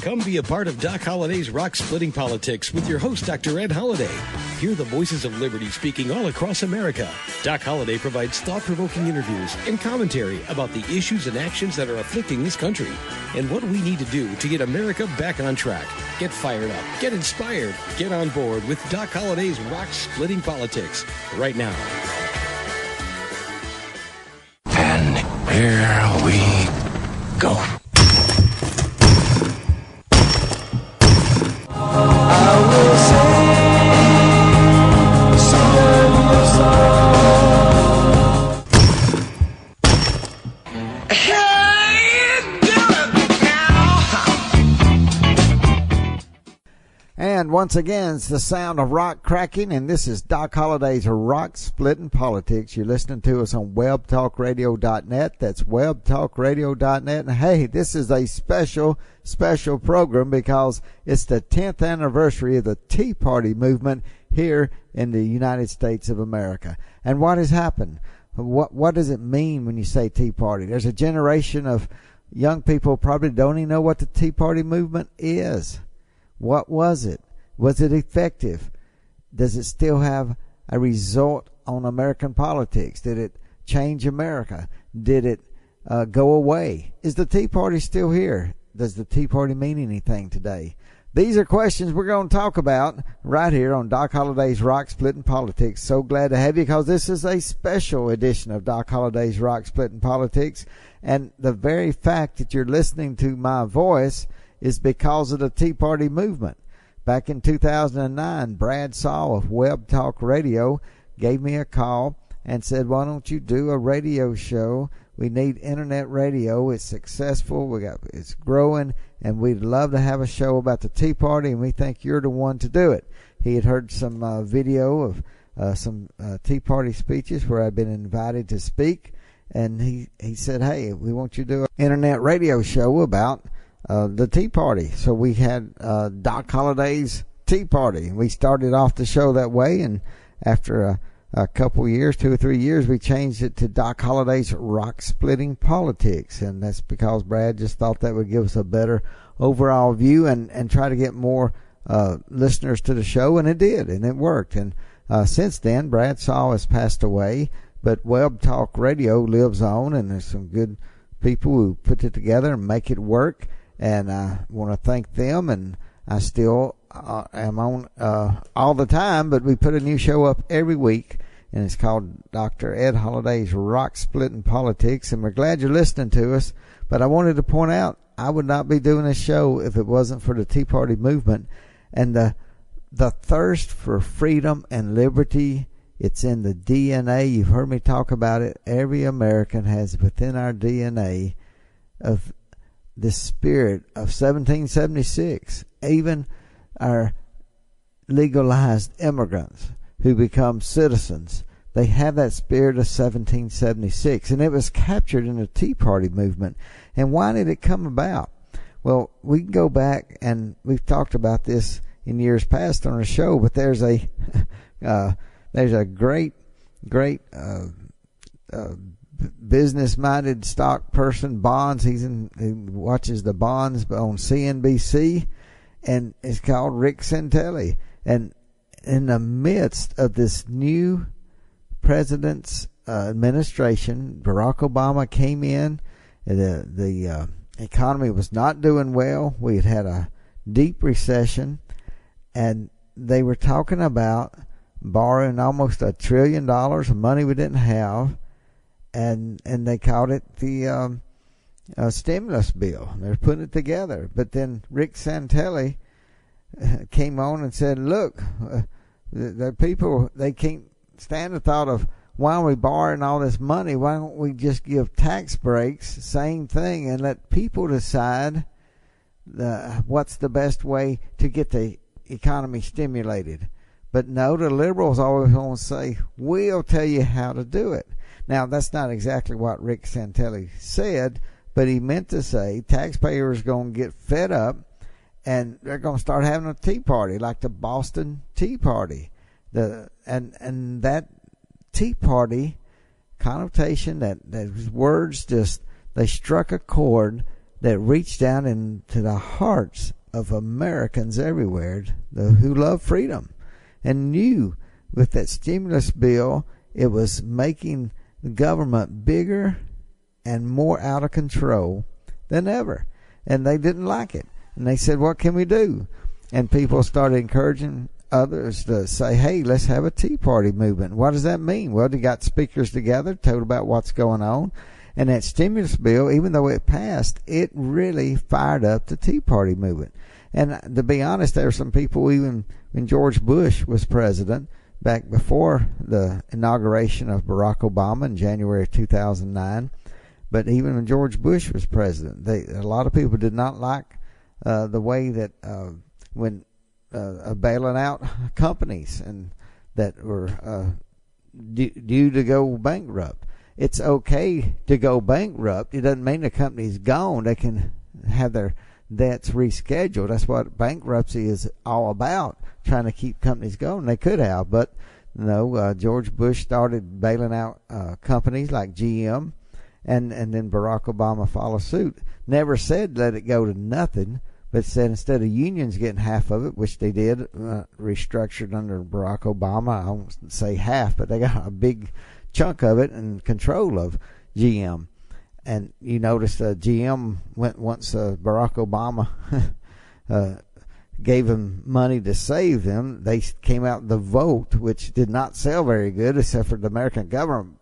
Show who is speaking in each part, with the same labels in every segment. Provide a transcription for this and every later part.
Speaker 1: Come be a part of Doc Holliday's Rock Splitting Politics with your host, Dr. Ed Holliday. Hear the voices of liberty speaking all across America. Doc Holliday provides thought-provoking interviews and commentary about the issues and actions that are afflicting this country and what we need to do to get America back on track. Get fired up, get inspired, get on board with Doc Holliday's Rock Splitting Politics right now.
Speaker 2: And here we go.
Speaker 3: And once again, it's the sound of rock cracking, and this is Doc Holliday's Rock Splitting Politics. You're listening to us on webtalkradio.net. That's webtalkradio.net. And hey, this is a special program because it's the 10th anniversary of the Tea Party movement here in the United States of America. And what has happened? What does it mean when you say Tea Party? There's a generation of young people probably don't even know what the Tea Party movement is. What was it? Was it effective? Does it still have a result on American politics? Did it change America? Did it go away? Is the Tea Party still here? Does the Tea Party mean anything today? These are questions we're going to talk about right here on Doc Holliday's Rock Splitting Politics. So glad to have you because this is a special edition of Doc Holliday's Rock Splitting Politics. And the very fact that you're listening to my voice is because of the Tea Party movement. Back in 2009, Brad Saw of Web Talk Radio gave me a call and said, why don't you do a radio show? We need internet radio. It's successful. It's growing, and we'd love to have a show about the Tea Party, and we think you're the one to do it. He had heard some video of some Tea Party speeches where I'd been invited to speak, and he said, hey, we want you to do an internet radio show about the Tea Party. So we had Doc Holliday's Tea Party. We started off the show that way, and after a couple years, 2 or 3 years, we changed it to Doc Holliday's Rock Splitting Politics, and that's because Brad just thought that would give us a better overall view and try to get more listeners to the show, and it did, and it worked. And since then, Brad Saw has passed away, but Web Talk Radio lives on, and there's some good people who put it together and make it work. And I want to thank them, and I still am on all the time, but we put a new show up every week, and it's called Dr. Ed Holliday's Rock Splitting Politics, and we're glad you're listening to us. But I wanted to point out, I would not be doing this show if it wasn't for the Tea Party movement, and the thirst for freedom and liberty. It's in the DNA. You've heard me talk about it. Every American has within our DNA of the spirit of 1776. Even our legalized immigrants who become citizens, they have that spirit of 1776, and it was captured in the Tea Party movement. And why did it come about? Well, we can go back, and we've talked about this in years past on our show, but there's a great business-minded stock person, Bonds. He watches the Bonds on CNBC, and it's called Rick Santelli. And in the midst of this new president's administration, Barack Obama came in. The economy was not doing well. We had a deep recession, and they were talking about borrowing almost $1 trillion of money we didn't have. And they called it the stimulus bill. They're putting it together. But then Rick Santelli came on and said, look, the people, they can't stand the thought of why are we borrowing all this money? Why don't we just give tax breaks, same thing, and let people decide what's the best way to get the economy stimulated? But no, the liberals always want to say, we'll tell you how to do it. Now, that's not exactly what Rick Santelli said, but he meant to say taxpayers are going to get fed up, and they're going to start having a tea party like the Boston Tea Party. And that Tea Party connotation, that words just, they struck a chord that reached down into the hearts of Americans everywhere who love freedom, and knew with that stimulus bill it was making the government bigger and more out of control than ever. And they didn't like it. And they said, what can we do? And people started encouraging others to say, hey, let's have a Tea Party movement. What does that mean? Well, they got speakers together, told about what's going on. And that stimulus bill, even though it passed, it really fired up the Tea Party movement. And to be honest, there were some people, even when George Bush was president, back before the inauguration of Barack Obama in January of 2009, but even when George Bush was president, a lot of people did not like the way that when bailing out companies and that were due to go bankrupt. It's okay to go bankrupt. It doesn't mean the company's gone. They can have their debts rescheduled. That's what bankruptcy is all about, trying to keep companies going. They could have, but no, George Bush started bailing out companies like GM, and then Barack Obama followed suit. Never said let it go to nothing, but said instead of unions getting half of it, which they did, restructured under Barack Obama, I won't say half, but they got a big chunk of it and control of GM. And you notice GM went once Barack Obama gave them money to save them. They came out the vote, which did not sell very good, except for the American government.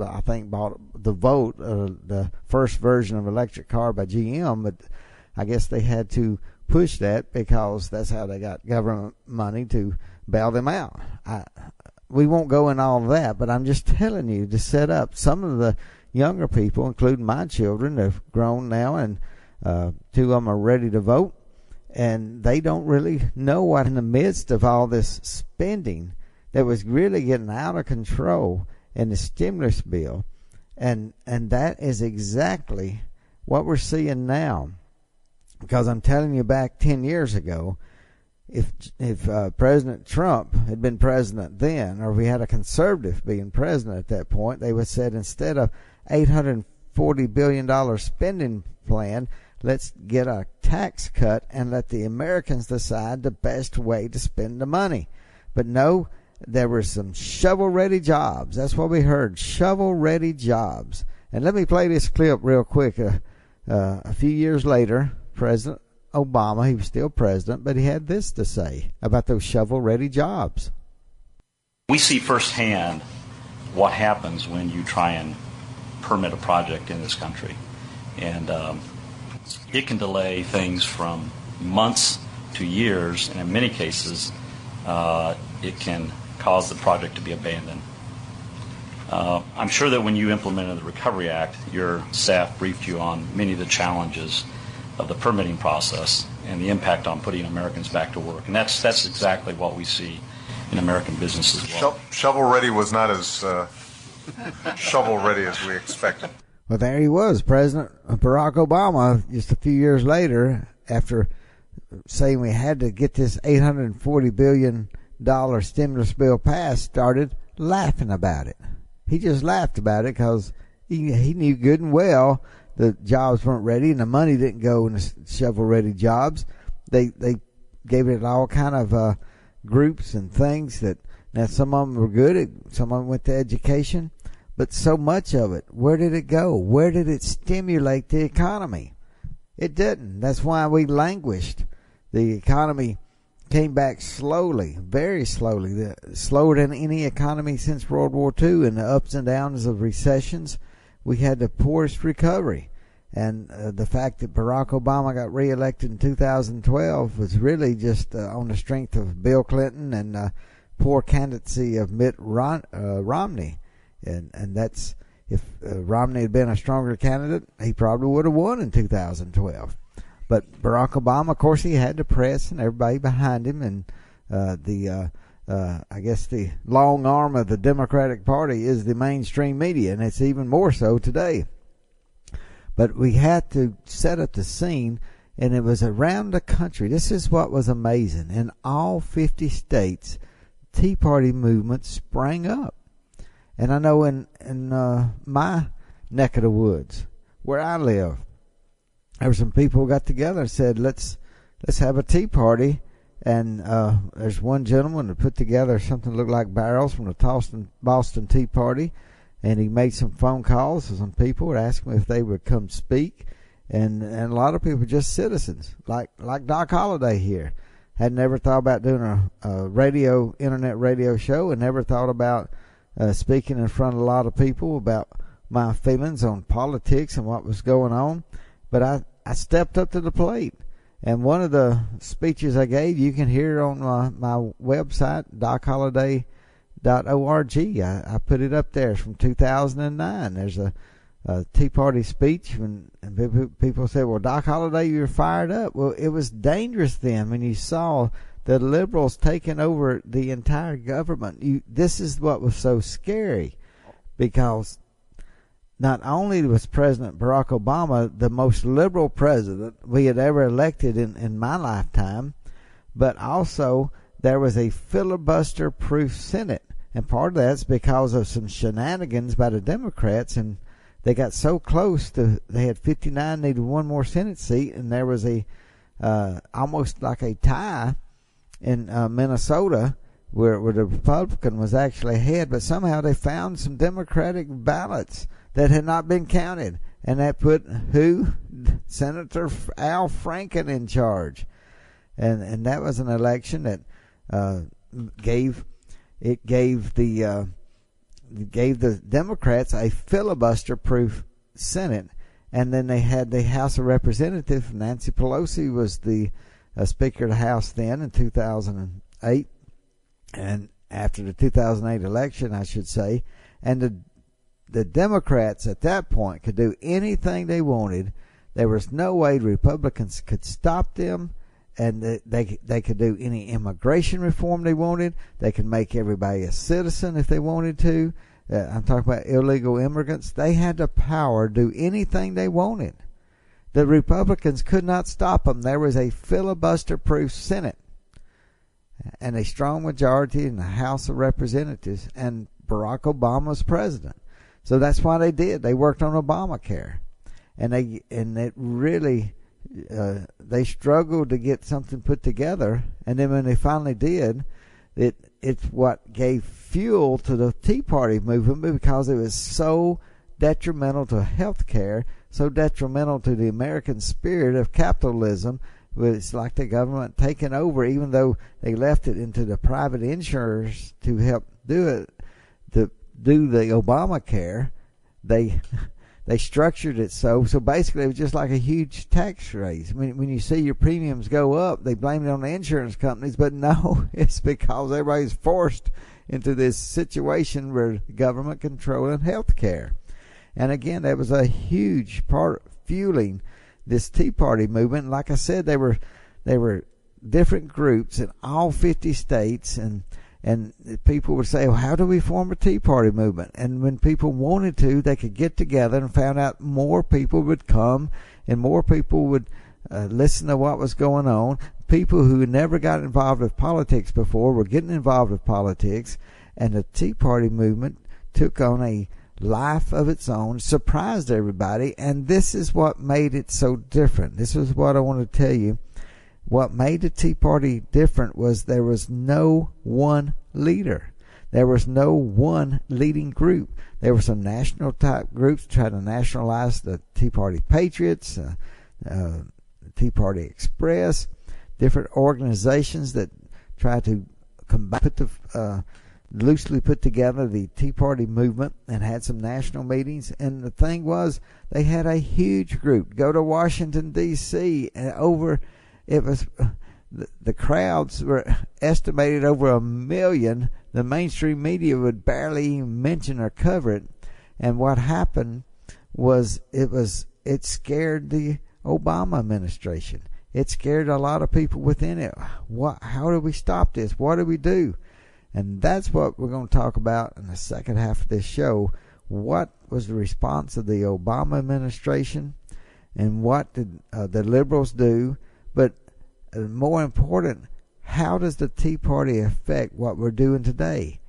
Speaker 3: I think bought the vote, the first version of electric car by GM, but I guess they had to push that because that's how they got government money to bail them out. We won't go in all of that, but I'm just telling you to set up some of the younger people, including my children, have grown now, and two of them are ready to vote, and they don't really know what in the midst of all this spending that was really getting out of control in the stimulus bill, and that is exactly what we're seeing now. Because I'm telling you, back 10 years ago, if President Trump had been president then, or we had a conservative being president at that point, they would have said instead of $840 billion spending plan, let's get a tax cut and let the Americans decide the best way to spend the money. But no, there were some shovel-ready jobs. That's what we heard, shovel-ready jobs. And let me play this clip real quick. A few years later, President Obama, he was still president, but he had this to say about those shovel-ready jobs.
Speaker 4: We see firsthand what happens when you try and permit a project in this country. And it can delay things from months to years, and in many cases, it can cause the project to be abandoned. I'm sure that when you implemented the Recovery Act, your staff briefed you on many of the challenges of the permitting process and the impact on putting Americans back to work. And that's exactly what we see in American business as well.
Speaker 5: Shovel-ready was not as shovel-ready as we expected.
Speaker 3: Well, there he was, President Barack Obama, just a few years later, after saying we had to get this $840 billion stimulus bill passed, started laughing about it. He just laughed about it because he knew good and well the jobs weren't ready and the money didn't go in the shovel-ready jobs. They gave it all kind of groups and things that, now some of them were good, some of them went to education, but so much of it, where did it go? Where did it stimulate the economy? It didn't. That's why we languished. The economy came back slowly, very slowly, slower than any economy since World War II, and the ups and downs of recessions. We had the poorest recovery. And the fact that Barack Obama got reelected in 2012 was really just on the strength of Bill Clinton and poor candidacy of Mitt Romney. And that's, if Romney had been a stronger candidate, he probably would have won in 2012. But Barack Obama, of course, he had the press and everybody behind him, and I guess the long arm of the Democratic Party is the mainstream media, and it's even more so today. But we had to set up the scene, and it was around the country. This is what was amazing. In all 50 states, Tea Party movement sprang up. And I know in my neck of the woods, where I live, there were some people who got together and said, let's have a tea party. And there's one gentleman that put together something that looked like barrels from the Boston Tea Party, and he made some phone calls to some people and asked them if they would come speak. And a lot of people were just citizens, like Doc Holliday here. Had never thought about doing a internet radio show, and never thought about speaking in front of a lot of people about my feelings on politics and what was going on. But I stepped up to the plate. And one of the speeches I gave, you can hear on my website, docholiday.org. I put it up there. It's from 2009. There's a Tea Party speech, and people said, well, Doc Holliday, you're fired up. Well, it was dangerous then when you saw the liberals taking over the entire government. This is what was so scary, because not only was President Barack Obama the most liberal president we had ever elected in my lifetime, but also there was a filibuster-proof Senate. And part of that's because of some shenanigans by the Democrats, and they got so close they had 59, needed one more Senate seat, and there was a almost like a tie in Minnesota where the Republican was actually ahead, but somehow they found some Democratic ballots that had not been counted, and that put Senator Al Franken in charge, and that was an election that gave the Democrats a filibuster-proof Senate. And then they had the House of Representatives. Nancy Pelosi was the Speaker of the House then in 2008, and after the 2008 election, I should say. And the Democrats at that point could do anything they wanted. There was no way the Republicans could stop them, and they could do any immigration reform they wanted. They could make everybody a citizen if they wanted to. I'm talking about illegal immigrants. They had the power to do anything they wanted. The Republicans could not stop them. There was a filibuster-proof Senate and a strong majority in the House of Representatives, and Barack Obama was president. So that's why they did. They worked on Obamacare, and it really they struggled to get something put together. And then when they finally did, it's what gave fuel to the Tea Party movement, because it was so detrimental to health care, so detrimental to the American spirit of capitalism. It's like the government taking over, even though they left it into the private insurers to help do it. To do the Obamacare, they structured it so basically it was just like a huge tax raise. When you see your premiums go up, they blame it on the insurance companies, but no, it's because everybody's forced into this situation where the government controlling health care. And again, that was a huge part fueling this Tea Party movement. Like I said, they were different groups in all 50 states, and people would say, well, how do we form a Tea Party movement? And when people wanted to, they could get together and found out more people would come, and more people would listen to what was going on. People who had never got involved with politics before were getting involved with politics, and the Tea Party movement took on a life of its own, surprised everybody, and this is what made it so different. This is what I want to tell you. What made the Tea Party different was there was no one leader. There was no one leading group. There were some national type groups trying to nationalize the Tea Party Patriots, the Tea Party Express, different organizations that tried to loosely put together the Tea Party movement and had some national meetings. And the thing was, they had a huge group go to Washington, D.C., and the crowds were estimated over 1 million. The mainstream media would barely even mention or cover it. And what happened was it scared the Obama administration. It scared a lot of people within it. How do we stop this? What do we do? And that's what we're going to talk about in the second half of this show. What was the response of the Obama administration, and what did the liberals do? But more important, how does the Tea Party affect what we're doing today?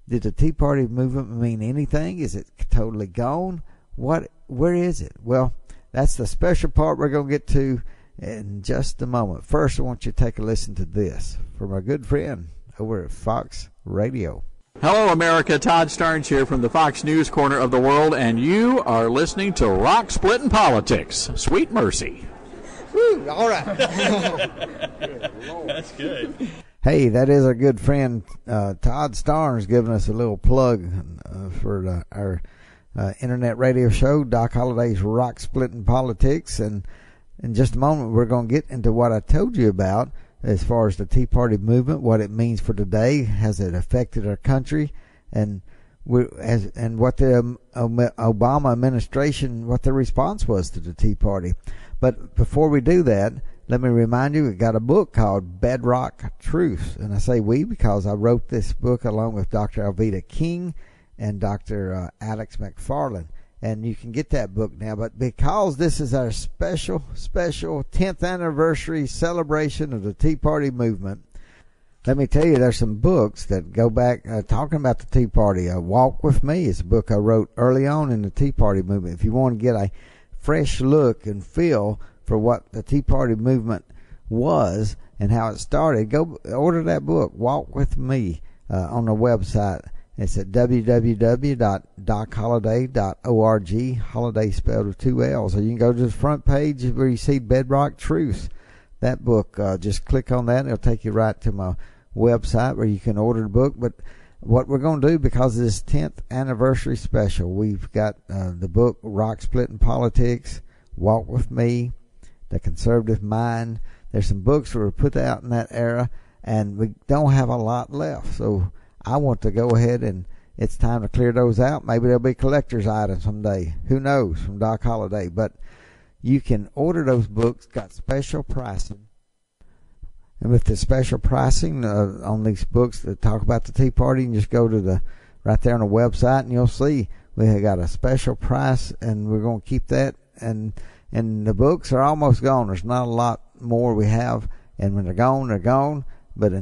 Speaker 3: Did the Tea Party movement mean anything? Is it totally gone? Where is it? Well, That's the special part we're going to get to in just a moment. First, I want you to take a listen to this from our good friend over at Fox Radio.
Speaker 6: Hello, America. Todd Starnes here from the Fox News corner of the world, and you are listening to Rock Splitting Politics. Sweet mercy.
Speaker 3: Woo, all right.
Speaker 4: That's good.
Speaker 3: Hey, that is our good friend Todd Starnes giving us a little plug for our internet radio show, Doc Holliday's Rock Splitting Politics. And in just a moment, we're going to get into what I told you about as far as the Tea Party movement, what it means for today, has it affected our country, and what the Obama administration, what their response was to the Tea Party. But before we do that, let me remind you, we got a book called Bedrock Truth. And I say we because I wrote this book along with Dr. Alveda King and Dr. Alex McFarland. And you can get that book now. But because this is our special 10th anniversary celebration of the Tea Party movement, let me tell you, there's some books that go back talking about the Tea Party. Walk With Me is a book I wrote early on in the Tea Party movement. If you want to get a fresh look and feel for what the Tea Party movement was and how it started, go order that book, Walk With Me, on the website. It's at www.docholliday.org, Holiday spelled with 2 L's. Or you can go to the front page where you see Bedrock Truth. That book, just click on that and it'll take you right to my website where you can order the book. But what we're going to do, because of this 10th anniversary special, we've got the book Rock Splitting Politics, Walk With Me, The Conservative Mind. There's some books that were put out in that era, and we don't have a lot left. So I want to go ahead, and it's time to clear those out. Maybe they'll be collector's items someday. Who knows, from Doc Holliday. But you can order those books, got special pricing. And with the special pricing on these books that talk about the Tea Party, you can just go to right there on the website, and you'll see we have got a special price, and we're going to keep that. And the books are almost gone. There's not a lot more we have, and when they're gone, they're gone. But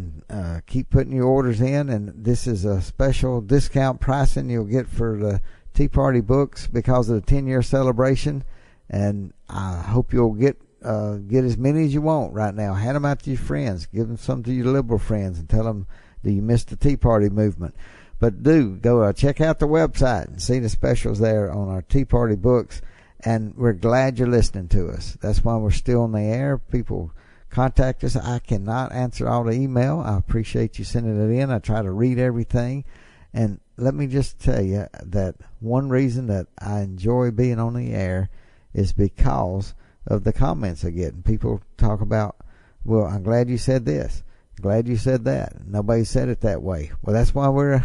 Speaker 3: keep putting your orders in, and this is a special discount pricing you'll get for the Tea Party books because of the 10-year celebration. And I hope you'll get as many as you want right now. Hand them out to your friends. Give them some to your liberal friends and tell them that you missed the Tea Party movement. But do go check out the website and see the specials there on our Tea Party books. And we're glad you're listening to us. That's why we're still on the air. People contact us. I cannot answer all the email. I appreciate you sending it in. I try to read everything. And let me just tell you that one reason that I enjoy being on the air is because of the comments I get. And people talk about, well, I'm glad you said this. Glad you said that. Nobody said it that way. Well, that's why we're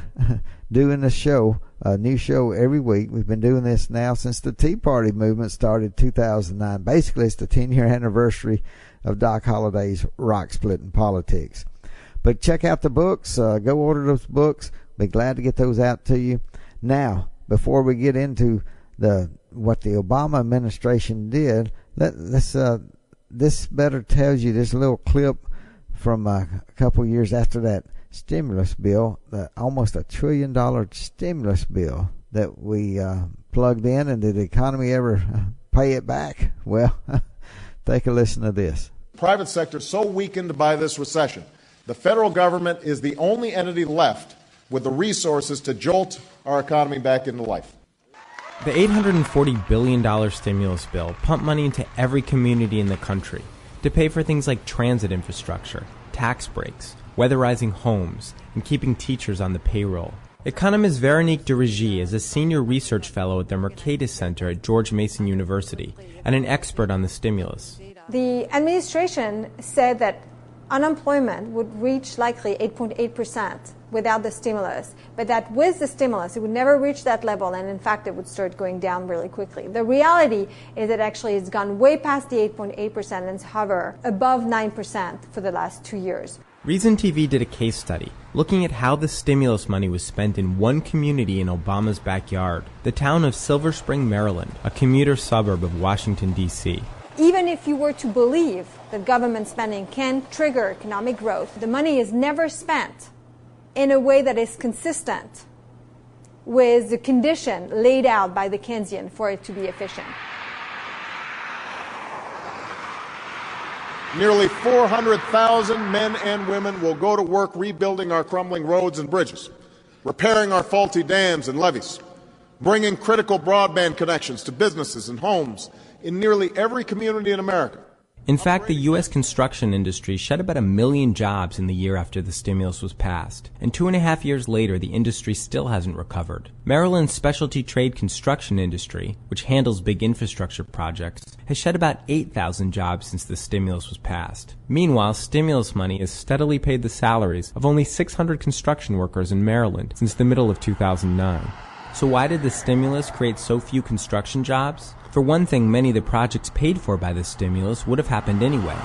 Speaker 3: doing this show, a new show every week. We've been doing this now since the Tea Party movement started in 2009. Basically, it's the 10-year anniversary of Doc Holliday's Rock Splitting Politics. But check out the books. Go order those books. Be glad to get those out to you. Now, before we get into what the Obama administration did, this better tells you this little clip from a couple years after that stimulus bill, almost $1 trillion stimulus bill that we plugged in, and did the economy ever pay it back? Well, take a listen to this.
Speaker 7: Private sector so weakened by this recession, the federal government is the only entity left with the resources to jolt our economy back into life.
Speaker 8: The $840 billion stimulus bill pumped money into every community in the country to pay for things like transit infrastructure, tax breaks, weatherizing homes, and keeping teachers on the payroll. Economist Veronique de Regie is a senior research fellow at the Mercatus Center at George Mason University and an expert on the stimulus.
Speaker 9: The administration said that unemployment would reach likely 8.8% without the stimulus, but that with the stimulus it would never reach that level, and in fact it would start going down really quickly. The reality is that actually it's gone way past the 8.8% and it's hovered above 9% for the last 2 years.
Speaker 8: Reason TV did a case study looking at how the stimulus money was spent in one community in Obama's backyard, the town of Silver Spring, Maryland, a commuter suburb of Washington, D.C.
Speaker 9: Even if you were to believe that government spending can trigger economic growth, the money is never spent in a way that is consistent with the condition laid out by the Keynesian for it to be efficient.
Speaker 7: Nearly 400,000 men and women will go to work rebuilding our crumbling roads and bridges, repairing our faulty dams and levees, bringing critical broadband connections to businesses and homes in nearly every community in America.
Speaker 8: In fact, the U.S. construction industry shed about 1 million jobs in the year after the stimulus was passed, and 2.5 years later, the industry still hasn't recovered. Maryland's specialty trade construction industry, which handles big infrastructure projects, has shed about 8,000 jobs since the stimulus was passed. Meanwhile, stimulus money has steadily paid the salaries of only 600 construction workers in Maryland since the middle of 2009. So why did the stimulus create so few construction jobs? For one thing, many of the projects paid for by the stimulus would have happened anyway.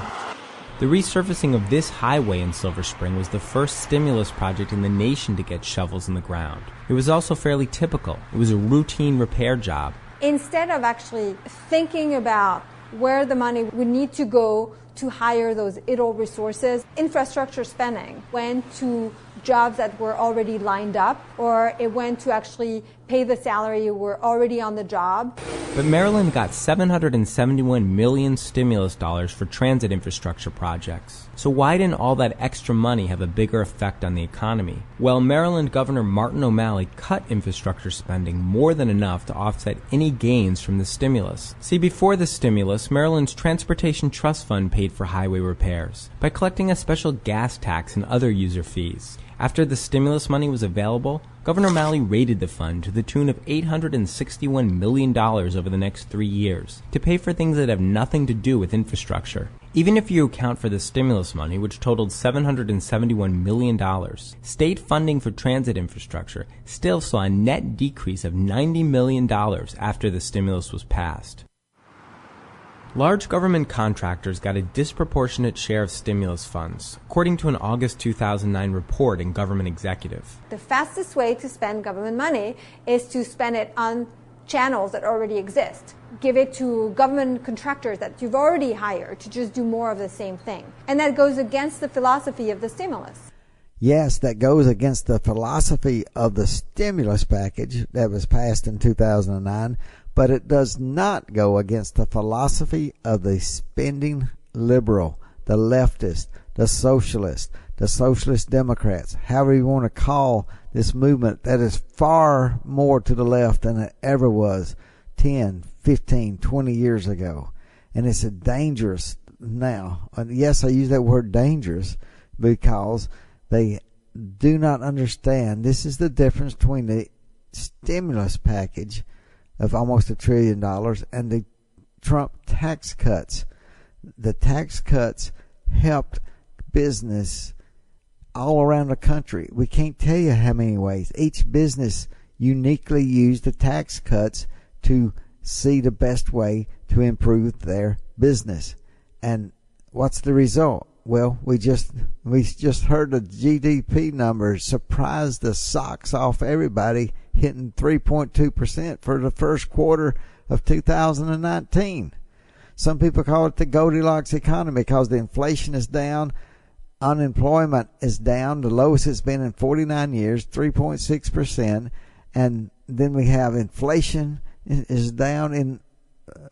Speaker 8: The resurfacing of this highway in Silver Spring was the first stimulus project in the nation to get shovels in the ground. It was also fairly typical. It was a routine repair job.
Speaker 9: Instead of actually thinking about where the money would need to go to hire those idle resources, infrastructure spending went to jobs that were already lined up, or it went to actually pay the salary who were already on the job.
Speaker 8: But Maryland got $771 million stimulus dollars for transit infrastructure projects. So why didn't all that extra money have a bigger effect on the economy? Well, Maryland Governor Martin O'Malley cut infrastructure spending more than enough to offset any gains from the stimulus. See, before the stimulus, Maryland's Transportation Trust Fund paid for highway repairs by collecting a special gas tax and other user fees. After the stimulus money was available, Governor O'Malley raided the fund to the tune of $861 million over the next 3 years to pay for things that have nothing to do with infrastructure. Even if you account for the stimulus money, which totaled $771 million, state funding for transit infrastructure still saw a net decrease of $90 million after the stimulus was passed. Large government contractors got a disproportionate share of stimulus funds, according to an August 2009 report in Government Executive.
Speaker 9: The fastest way to spend government money is to spend it on channels that already exist. Give it to government contractors that you've already hired to just do more of the same thing. And that goes against the philosophy of the stimulus.
Speaker 3: Yes, that goes against the philosophy of the stimulus package that was passed in 2009. But it does not go against the philosophy of the spending liberal, the leftist, the socialist Democrats, however you want to call this movement that is far more to the left than it ever was 10, 15, 20 years ago. And it's dangerous now. And yes, I use that word dangerous because they do not understand. This is the difference between the stimulus package of almost $1 trillion and the Trump tax cuts. The tax cuts helped business all around the country. We can't tell you how many ways. Each business uniquely used the tax cuts to see the best way to improve their business. And what's the result? Well, we just heard the GDP numbers surprise the socks off everybody, hitting 3.2% for the first quarter of 2019. Some people call it the Goldilocks economy because the inflation is down, unemployment is down, the lowest it's been in 49 years, 3.6%, and then we have inflation is down, and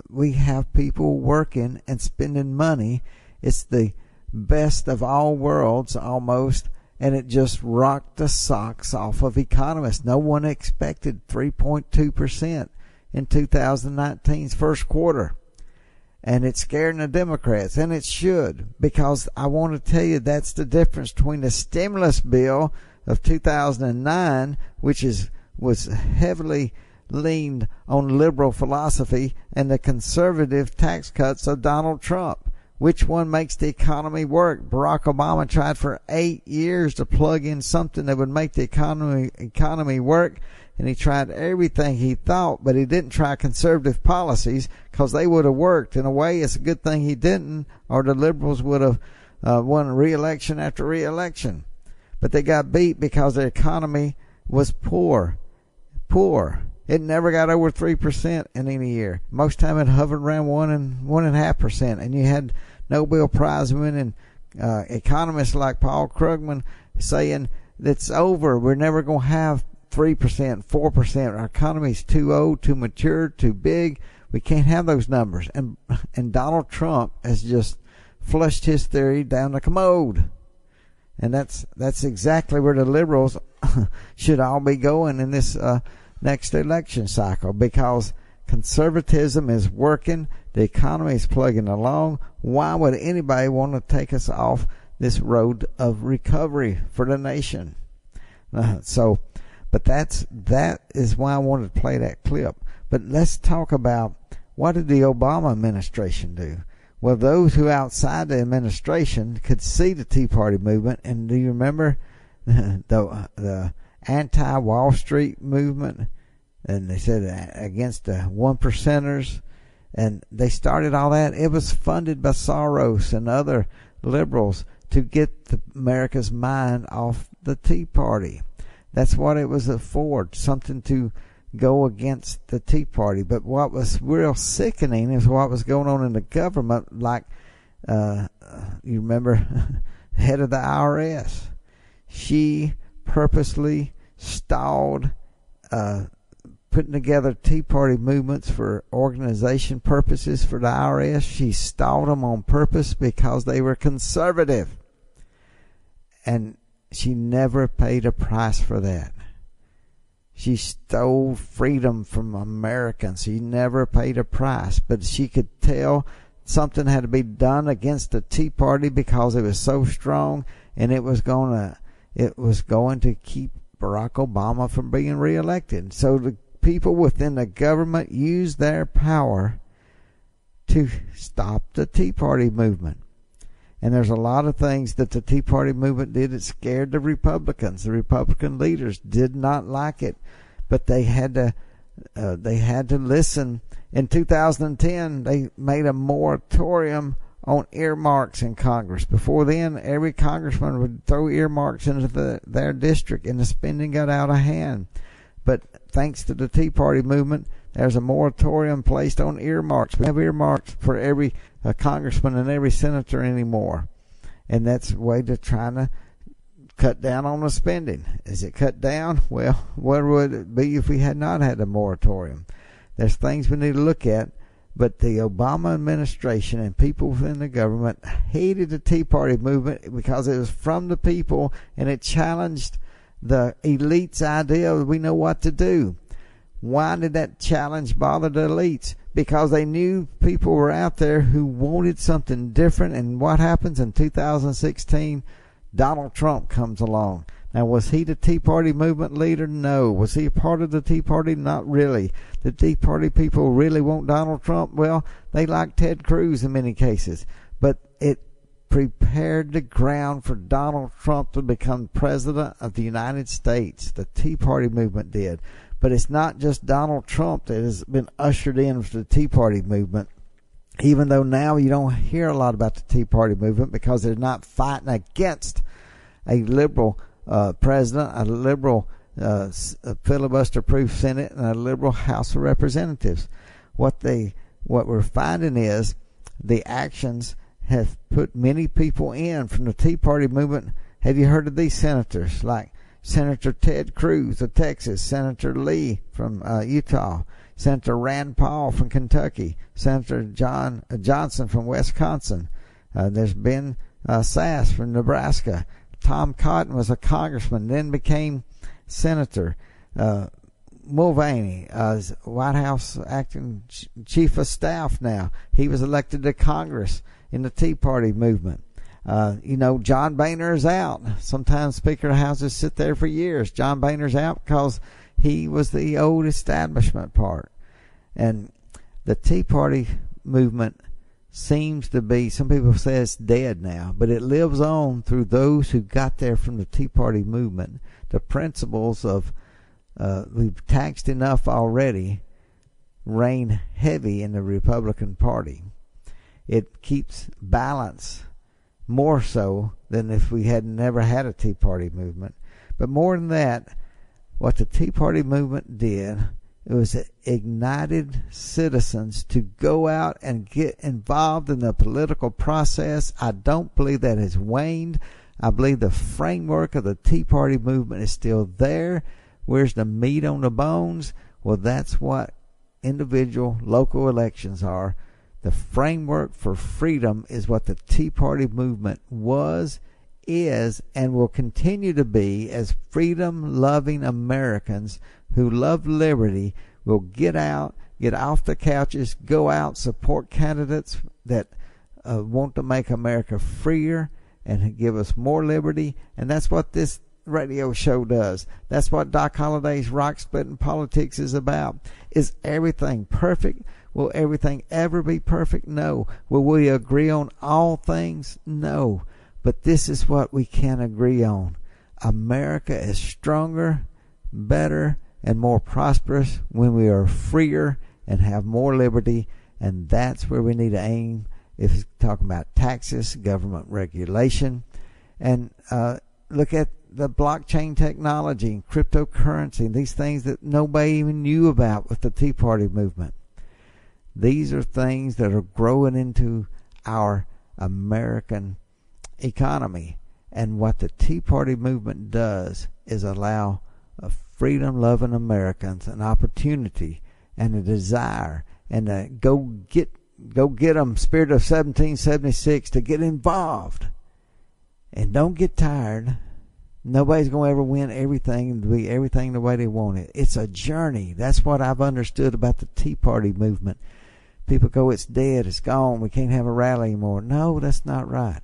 Speaker 3: we have people working and spending money. It's the best of all worlds almost, and it just rocked the socks off of economists. No one expected 3.2% in 2019's first quarter, and it's scaring the Democrats, and it should, because I want to tell you that's the difference between the stimulus bill of 2009, which was heavily leaned on liberal philosophy, and the conservative tax cuts of Donald Trump. Which one makes the economy work? Barack Obama tried for 8 years to plug in something that would make the economy work, and he tried everything he thought, but he didn't try conservative policies because they would have worked. In a way, it's a good thing he didn't, or the liberals would have won re-election after re-election. But they got beat because the economy was poor. It never got over 3% in any year. Most time it hovered around 1.5%, and you had Nobel Prize winning economists like Paul Krugman saying it's over. We're never going to have 3%, 4%. Our economy's too old, too mature, too big. We can't have those numbers. And Donald Trump has just flushed his theory down the commode. And that's exactly where the liberals should all be going in this next election cycle, because conservatism is working. The economy is plugging along. Why would anybody want to take us off this road of recovery for the nation? But that is why I wanted to play that clip. But let's talk about, what did the Obama administration do? Well, those who outside the administration could see the Tea Party movement, and do you remember the anti-Wall Street movement? And they said against the 1%ers, and they started all that. It was funded by Soros and other liberals to get America's mind off the Tea Party. That's what it was for, something to go against the Tea Party. But what was real sickening is what was going on in the government. Like, you remember, the head of the IRS, she purposely stalled putting together Tea Party movements for organization purposes for the IRS. She stalled them on purpose because they were conservative. And she never paid a price for that. She stole freedom from Americans. She never paid a price. But she could tell something had to be done against the Tea Party because it was so strong, and it was going to keep Barack Obama from being reelected. So the people within the government used their power to stop the Tea Party movement. And there's a lot of things that the Tea Party movement did that scared the Republicans. The Republican leaders did not like it, but they had to listen. In 2010, they made a moratorium on earmarks in Congress. Before then, every congressman would throw earmarks into their district, and the spending got out of hand. But thanks to the Tea Party movement, there's a moratorium placed on earmarks. We have earmarks for every congressman and every senator anymore. And that's a way to try to cut down on the spending. Is it cut down? Well, what would it be if we had not had a moratorium? There's things we need to look at. But the Obama administration and people within the government hated the Tea Party movement because it was from the people, and it challenged the elite's idea of we know what to do. Why did that challenge bother the elites? Because they knew people were out there who wanted something different. And what happens in 2016? Donald Trump comes along. Now, was he the Tea Party movement leader? No. Was he a part of the Tea Party? Not really. The Tea Party people really want Donald Trump? Well, they like Ted Cruz in many cases. But it prepared the ground for Donald Trump to become president of the United States. The Tea Party movement did. But it's not just Donald Trump that has been ushered in for the Tea Party movement, even though now you don't hear a lot about the Tea Party movement because they're not fighting against a liberal president, a liberal filibuster-proof Senate, and a liberal House of Representatives. What we're finding is the actions have put many people in from the Tea Party movement. Have you heard of these senators like Senator Ted Cruz of Texas, Senator Lee from Utah, Senator Rand Paul from Kentucky, Senator Johnson from Wisconsin. There's been Sass from Nebraska. Tom Cotton was a congressman, then became senator. Mulvaney, White House acting chief of staff now. He was elected to Congress in the Tea Party movement. John Boehner is out. Sometimes Speaker of Houses sit there for years. John Boehner's out because he was the old establishment part. And the Tea Party movement seems to be, some people say it's dead now, but it lives on through those who got there from the Tea Party movement. The principles of we've taxed enough already reign heavy in the Republican Party. It keeps balance more so than if we had never had a Tea Party movement. But more than that, what the Tea Party movement did, it was it ignited citizens to go out and get involved in the political process. I don't believe that has waned. I believe the framework of the Tea Party movement is still there. Where's the meat on the bones? Well, that's what individual local elections are. The framework for freedom is what the Tea Party movement was, is, and will continue to be, as freedom-loving Americans who love liberty will get out, get off the couches, go out, support candidates that want to make America freer and give us more liberty. And that's what this radio show does. That's what Doc Holliday's Rock Splitting Politics is about. Is everything perfect? Will everything ever be perfect? No. Will we agree on all things? No. But this is what we can agree on. America is stronger, better, and more prosperous when we are freer and have more liberty, and that's where we need to aim if we're talking about taxes, government regulation, and look at the blockchain technology and cryptocurrency and these things that nobody even knew about with the Tea Party movement. These are things that are growing into our American economy. And what the Tea Party movement does is allow freedom-loving Americans an opportunity and a desire and a go get them spirit of 1776 to get involved. And don't get tired. Nobody's going to ever win everything and be everything the way they want it. It's a journey. That's what I've understood about the Tea Party movement. People go, it's dead, it's gone, we can't have a rally anymore. No, that's not right.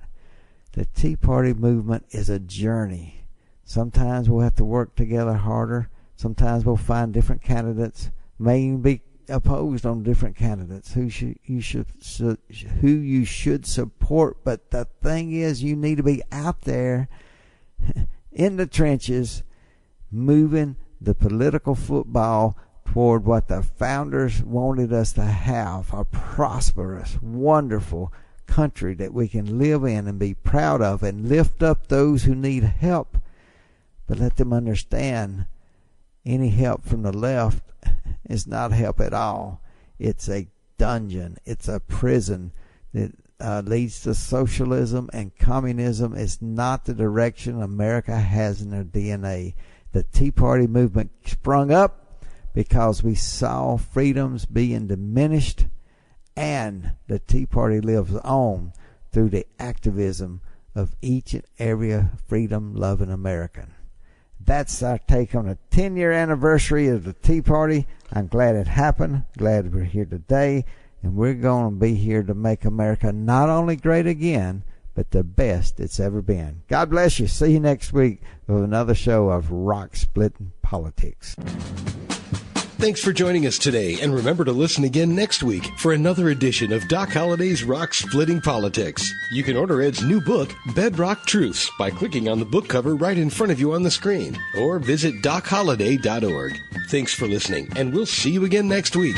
Speaker 3: The Tea Party movement is a journey. Sometimes we'll have to work together harder. Sometimes we'll find different candidates, may even be opposed on different candidates who you should support. But the thing is, you need to be out there in the trenches, moving the political football toward what the founders wanted us to have, a prosperous, wonderful country that we can live in and be proud of and lift up those who need help, but let them understand any help from the left is not help at all. It's a dungeon. It's a prison that leads to socialism and communism. Is not the direction America has in their DNA. The Tea Party movement sprung up because we saw freedoms being diminished, and the Tea Party lives on through the activism of each and every freedom-loving American. That's our take on the 10-year anniversary of the Tea Party. I'm glad it happened. Glad we're here today. And we're going to be here to make America not only great again, but the best it's ever been. God bless you. See you next week with another show of Rock Splitting Politics.
Speaker 1: Thanks for joining us today, and remember to listen again next week for another edition of Doc Holliday's Rock Splitting Politics. You can order Ed's new book, Bedrock Truths, by clicking on the book cover right in front of you on the screen, or visit DocHolliday.org. Thanks for listening, and we'll see you again next week.